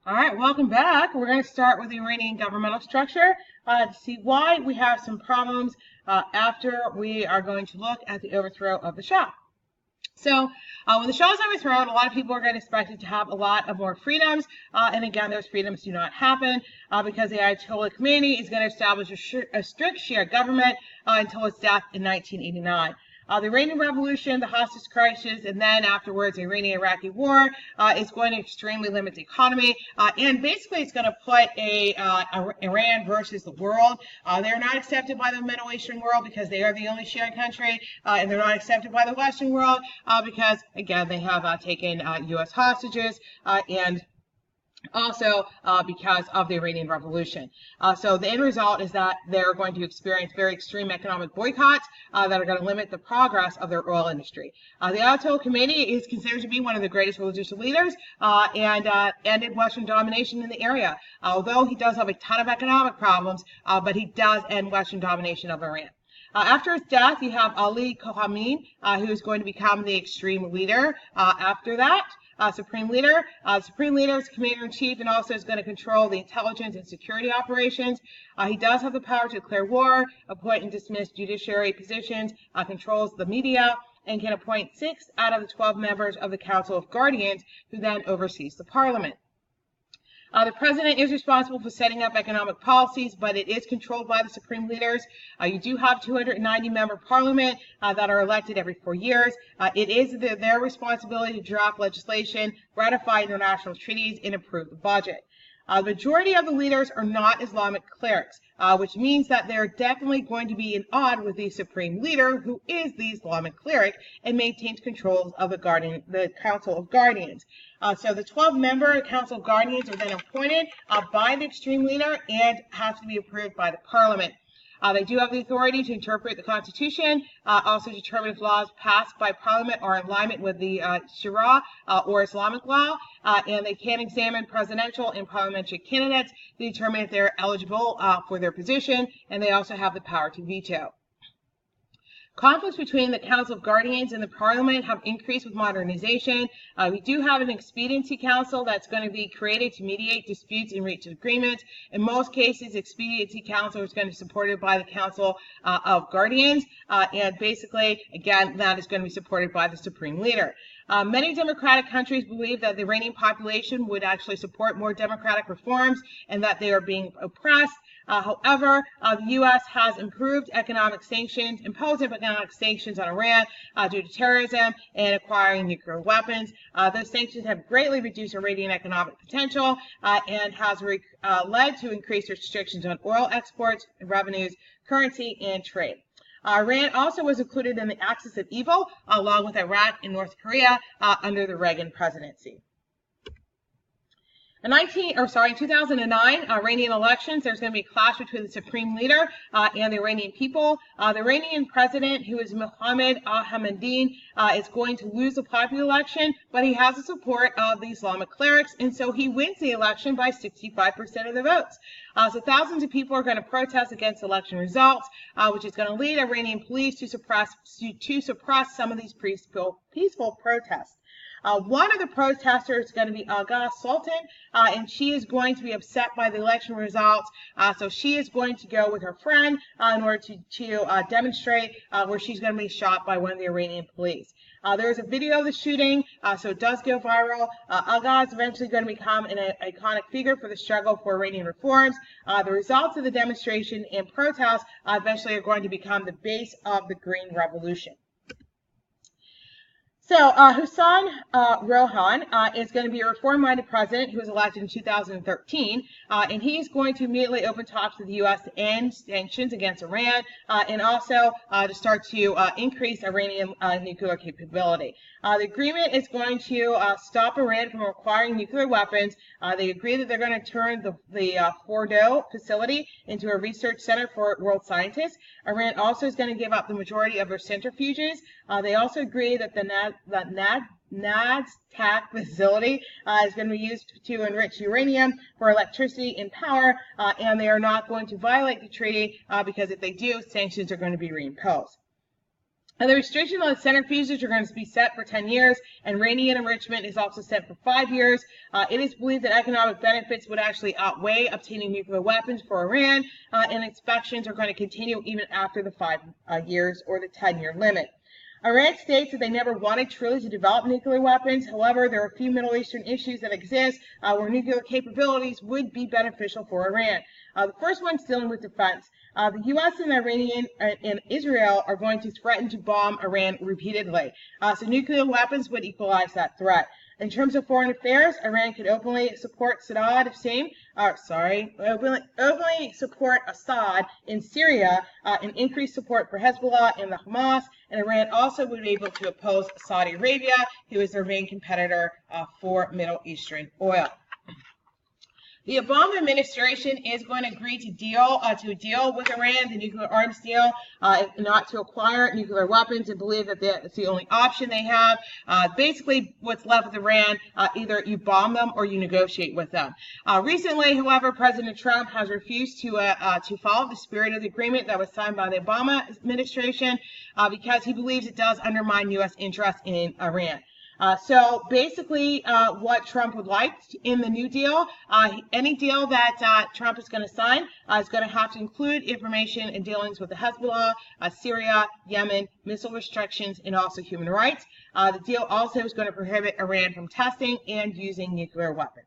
All right, welcome back. We're going to start with the Iranian governmental structure to see why we have some problems after we are going to look at the overthrow of the Shah. So when the Shah is overthrown, a lot of people are going to expect it to have a lot of more freedoms. And again, those freedoms do not happen because the Ayatollah Khomeini is going to establish a strict Shia government until his death in 1989. The Iranian Revolution, the hostage crisis, and then afterwards the Iranian-Iraqi war is going to extremely limit the economy, and basically it's going to put Iran versus the world. They're not accepted by the Middle Eastern world because they are the only Shia country, and they're not accepted by the Western world because, again, they have taken U.S. hostages and also because of the Iranian Revolution. So the end result is that they're going to experience very extreme economic boycotts that are going to limit the progress of their oil industry. The Ayatollah Khomeini is considered to be one of the greatest religious leaders and ended Western domination in the area. Although he does have a ton of economic problems, but he does end Western domination of Iran. After his death, you have Ali Khamenei, who is going to become the extreme leader after that. Supreme Leader. Supreme Leader is Commander-in-Chief and also is going to control the intelligence and security operations. He does have the power to declare war, appoint and dismiss judiciary positions, controls the media, and can appoint 6 out of the 12 members of the Council of Guardians, who then oversees the parliament. The president is responsible for setting up economic policies, but it is controlled by the supreme leaders. You do have 290-member parliament that are elected every 4 years. It is their responsibility to draft legislation, ratify international treaties, and approve the budget. The majority of the leaders are not Islamic clerics, which means that they're definitely going to be in odd with the supreme leader, who is the Islamic cleric and maintains control of the Council of Guardians. So the 12-member Council of Guardians are then appointed by the extreme leader and have to be approved by the parliament. They do have the authority to interpret the Constitution, also determine if laws passed by Parliament are in alignment with the Sharia or Islamic law, and they can examine presidential and parliamentary candidates to determine if they're eligible for their position, and they also have the power to veto. Conflicts between the Council of Guardians and the Parliament have increased with modernization. We do have an expediency council that's going to be created to mediate disputes and reach agreements. In most cases, expediency council is going to be supported by the Council of Guardians, and basically, again, that is going to be supported by the Supreme Leader. Many democratic countries believe that the Iranian population would actually support more democratic reforms and that they are being oppressed. However, the U.S. has imposed economic sanctions on Iran due to terrorism and acquiring nuclear weapons. Those sanctions have greatly reduced Iranian economic potential and has led to increased restrictions on oil exports, revenues, currency, and trade. Iran also was included in the axis of evil, along with Iraq and North Korea, under the Reagan presidency. In 2009 Iranian elections, there's going to be a clash between the supreme leader and the Iranian people. The Iranian president, who is Mohammad Ahmadinejad, is going to lose the popular election, but he has the support of the Islamic clerics, and so he wins the election by 65% of the votes. So thousands of people are going to protest against election results, which is going to lead Iranian police to suppress some of these peaceful protests. One of the protesters is going to be Agha Sultan, and she is going to be upset by the election results. So she is going to go with her friend in order to demonstrate where she's going to be shot by one of the Iranian police. There is a video of the shooting, so it does go viral. Agha is eventually going to become an iconic figure for the struggle for Iranian reforms. The results of the demonstration and protests eventually are going to become the base of the Green Revolution. So Hassan Rouhani is going to be a reform-minded president who was elected in 2013, and he's going to immediately open talks with the U.S. to end sanctions against Iran and also to start to increase Iranian nuclear capability. The agreement is going to stop Iran from acquiring nuclear weapons. They agree that they're going to turn the Fordow facility into a research center for world scientists. Iran also is going to give up the majority of their centrifuges. They also agree that the Nadsat facility is going to be used to enrich uranium for electricity and power, and they are not going to violate the treaty because if they do, sanctions are going to be reimposed. And the restriction on centrifuges are going to be set for 10 years, and uranium enrichment is also set for 5 years. It is believed that economic benefits would actually outweigh obtaining nuclear weapons for Iran, and inspections are going to continue even after the 5 years or the 10-year limit. Iran states that they never wanted truly to develop nuclear weapons. However, there are a few Middle Eastern issues that exist where nuclear capabilities would be beneficial for Iran. The first one's dealing with defense. The U.S. and Israel are going to threaten to bomb Iran repeatedly. So nuclear weapons would equalize that threat. In terms of foreign affairs, Iran could openly support openly support Assad in Syria and increase support for Hezbollah and the Hamas. And Iran also would be able to oppose Saudi Arabia, who is their main competitor for Middle Eastern oil. The Obama administration is going to agree to a deal with Iran, the nuclear arms deal, not to acquire nuclear weapons, and believe that that's the only option they have. Basically, what's left with Iran, either you bomb them or you negotiate with them. Recently, however, President Trump has refused to follow the spirit of the agreement that was signed by the Obama administration because he believes it does undermine U.S. interest in Iran. So basically, what Trump would like in the new deal, any deal that Trump is going to sign is going to have to include information and dealings with the Hezbollah, Syria, Yemen, missile restrictions, and also human rights. The deal also is going to prohibit Iran from testing and using nuclear weapons.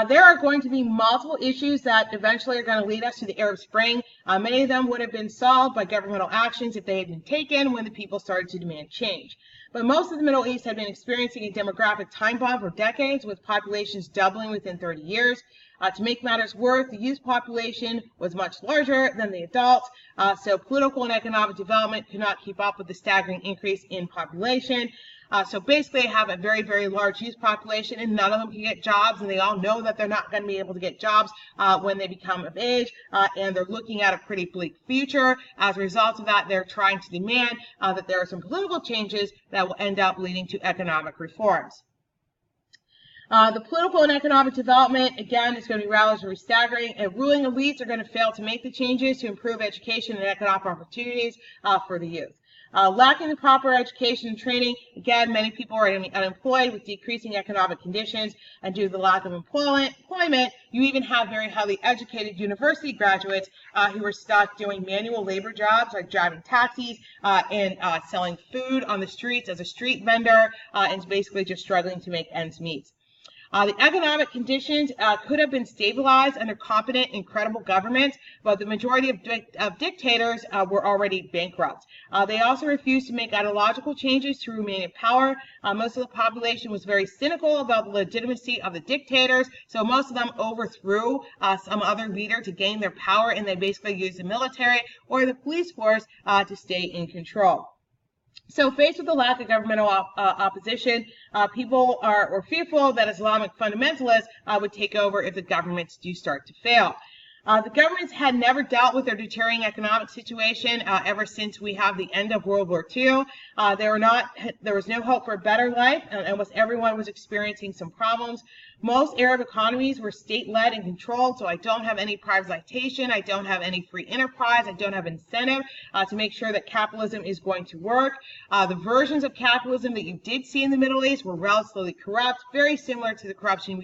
There are going to be multiple issues that eventually are going to lead us to the Arab Spring. Many of them would have been solved by governmental actions if they had been taken when the people started to demand change. But most of the Middle East had been experiencing a demographic time bomb for decades, with populations doubling within 30 years. To make matters worse, the youth population was much larger than the adults, so political and economic development could not keep up with the staggering increase in population. So basically, they have a very, very large youth population, and none of them can get jobs, and they all know that they're not going to be able to get jobs when they become of age, and they're looking at a pretty bleak future. As a result of that, they're trying to demand that there are some political changes that will end up leading to economic reforms. The political and economic development, again, is going to be relatively staggering, and ruling elites are going to fail to make the changes to improve education and economic opportunities for the youth. Lacking the proper education and training, again, many people are unemployed with decreasing economic conditions, and due to the lack of employment, you even have very highly educated university graduates who are stuck doing manual labor jobs like driving taxis and selling food on the streets as a street vendor, and basically just struggling to make ends meet. The economic conditions could have been stabilized under competent and credible governments, but the majority of dictators were already bankrupt. They also refused to make ideological changes to remain in power. Most of the population was very cynical about the legitimacy of the dictators, so most of them overthrew some other leader to gain their power, and they basically used the military or the police force to stay in control. So faced with the lack of governmental opposition, people are fearful that Islamic fundamentalists would take over if the governments do start to fail. The governments had never dealt with their deteriorating economic situation ever since we have the end of World War II. There was no hope for a better life, and almost everyone was experiencing some problems. Most Arab economies were state-led and controlled, so I don't have any privatization, I don't have any free enterprise, I don't have incentive to make sure that capitalism is going to work. The versions of capitalism that you did see in the Middle East were relatively corrupt, very similar to the corruption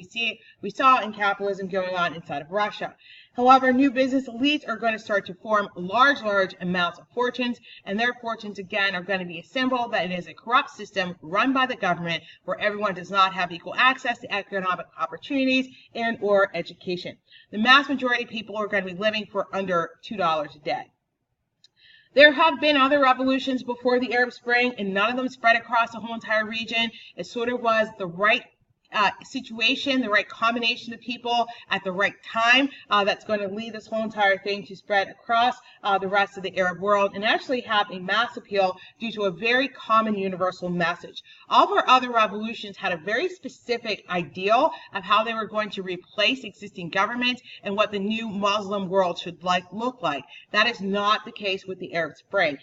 we saw in capitalism going on inside of Russia. However, new business elites are going to start to form large amounts of fortunes, and their fortunes, again, are going to be a symbol that it is a corrupt system run by the government where everyone does not have equal access to economic opportunities and or education. The mass majority of people are going to be living for under $2 a day. There have been other revolutions before the Arab Spring, and none of them spread across the whole entire region. It sort of was the right situation, the right combination of people at the right time that's going to lead this whole entire thing to spread across the rest of the Arab world and actually have a mass appeal due to a very common universal message. All of our other revolutions had a very specific ideal of how they were going to replace existing governments and what the new Muslim world should look like. That is not the case with the Arab Spring.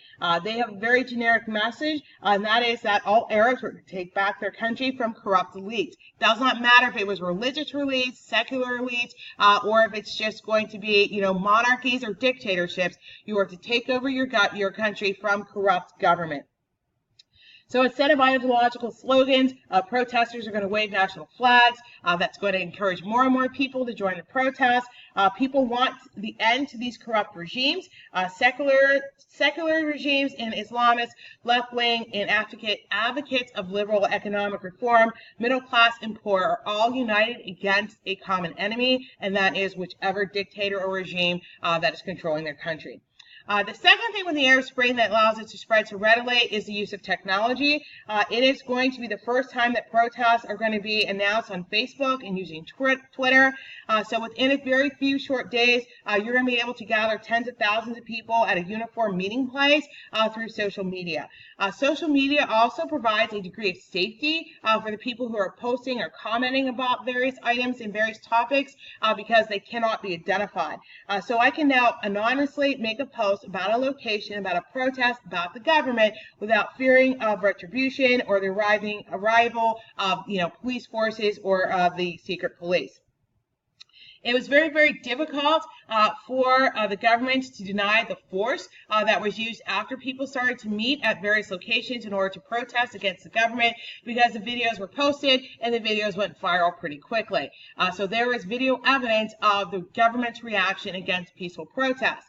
They have a very generic message, and that is that all Arabs were to take back their country from corrupt elites. Does not matter if it was religious elites, secular elites, or if it's just going to be, monarchies or dictatorships. You are to take over your country from corrupt government. So instead of ideological slogans, protesters are going to wave national flags. That's going to encourage more and more people to join the protest. People want the end to these corrupt regimes. Secular regimes and Islamists, left-wing, and advocates of liberal economic reform, middle class and poor are all united against a common enemy, and that is whichever dictator or regime that is controlling their country. The second thing with the Arab Spring that allows it to spread so readily is the use of technology. It is going to be the first time that protests are going to be announced on Facebook and using Twitter. So within a very few short days, you're going to be able to gather tens of thousands of people at a uniform meeting place through social media. Social media also provides a degree of safety for the people who are posting or commenting about various items and various topics because they cannot be identified. So I can now anonymously make a post about a location, about a protest, about the government without fearing of retribution or the arrival of police forces or the secret police. It was very, very difficult for the government to deny the force that was used after people started to meet at various locations in order to protest against the government, because the videos were posted and the videos went viral pretty quickly. So there is video evidence of the government's reaction against peaceful protests.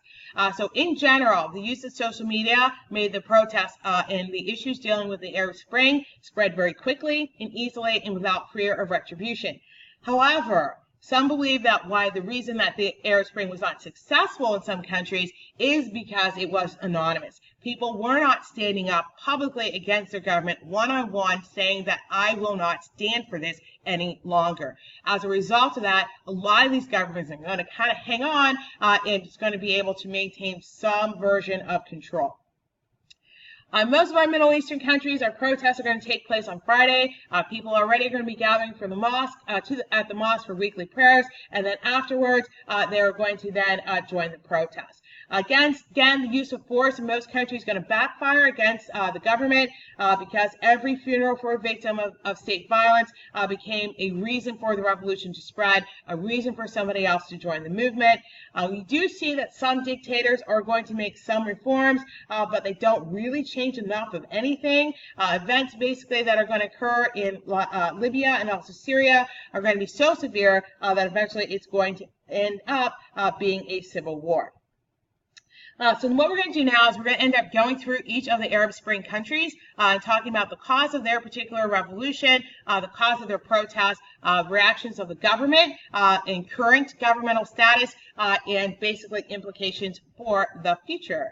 So in general, the use of social media made the protests and the issues dealing with the Arab Spring spread very quickly and easily and without fear of retribution. However, some believe that the reason that the Arab Spring was not successful in some countries is because it was anonymous. People were not standing up publicly against their government one-on-one, saying that I will not stand for this any longer. As a result of that, a lot of these governments are going to kind of hang on and it's going to be able to maintain some version of control. Most of our Middle Eastern countries, our protests are going to take place on Friday. People are already going to be gathering from the mosque at the mosque for weekly prayers, and then afterwards they're going to then join the protest. Again, the use of force in most countries is going to backfire against the government because every funeral for a victim of state violence became a reason for the revolution to spread, a reason for somebody else to join the movement. We do see that some dictators are going to make some reforms, but they don't really change enough of anything. Events basically that are going to occur in Libya and also Syria are going to be so severe that eventually it's going to end up being a civil war. So what we're going to do now is we're going to end up going through each of the Arab Spring countries and talking about the cause of their particular revolution, the cause of their protest, reactions of the government and current governmental status, and basically implications for the future.